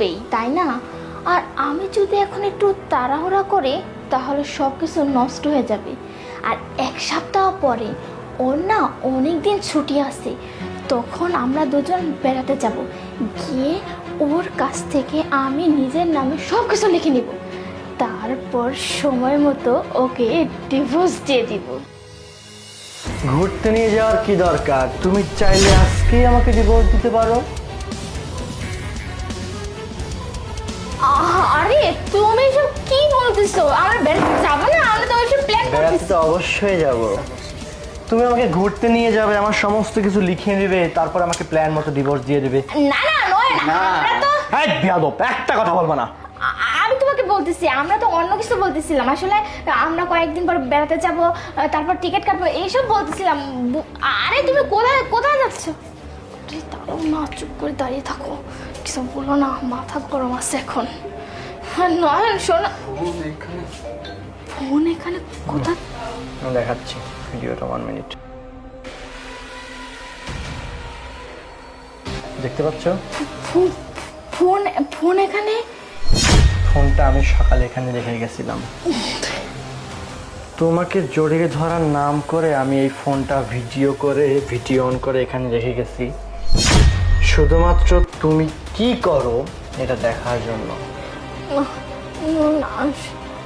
লাগবেই, তাই না? আর আমি যদি এখন একটু তাড়াহুড়া করি তাহলে সব কিছু নষ্ট হয়ে যাবে। আর এক সপ্তাহ পরে ওর না অনেক দিন ছুটি আছে, তখন আমরা দুজন বেড়াতে যাব। গিয়ে ওর কাছ থেকে আমি নিজের নামে সব কিছু লিখে নিব, তারপর সময় মতো ওকে ডিভোর্স দিয়ে দিব। ঘুরতে নিয়ে যাওয়ার কি দরকার? তুমি চাইলে আজকেই আমাকে ডিভোর্স দিতে পারো। আরে তুমি সব কি বলতেছো? আমরা বেড়াতে যাবো না? আমরা তো ওইসব প্ল্যান বেড়াতে করতেছি। তো অবশ্যই যাব। তুমি আমাকে ঘুরতে নিয়ে যাবে, আমার সমস্ত কিছু লিখে নেবে, তারপর আমাকে প্ল্যান মতো ডিভোর্স দিয়ে দেবে। না না, নয় না, আমরা তো এই বেয়াদব, একটা কথা বলবা না। আমি তোমাকে বলতেছি, আমরা তো অন্য কিছু বলতেছিলাম। আসলে আমরা কয়েকদিন পর বেড়াতে যাব, তারপর টিকিট কাটবো, এইসব বলতেছিলাম। আরে তুমি কোথায় কোথায় যাচ্ছ? দাঁড়াও না, চুপ করে দাঁড়িয়ে থাকো, কিছু বলো না, মাথা গরম আছে এখন। নয় শোনো, ফোন এখানে কোথা? আমি দেখাচ্ছি ভিডিওটা, 1 মিনিট। দেখতে পাচ্ছ? ফোন ফোন এখানে? ফোনটা আমি সকালে এখানে রেখে গেছিলাম। তোমাকে জড়িয়ে ধরার নাম করে আমি এই ফোনটা ভিডিও অন করে এখানে রেখে গেছি, শুধুমাত্র তুমি কি করো এটা দেখার জন্য।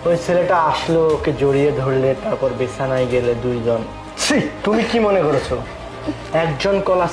ওই ছেলেটা আসলো, ওকে জড়িয়ে ধরলে, তারপর বিছানায় গেলে দুইজন। ছি, তুমি কি মনে করেছো একজন কলা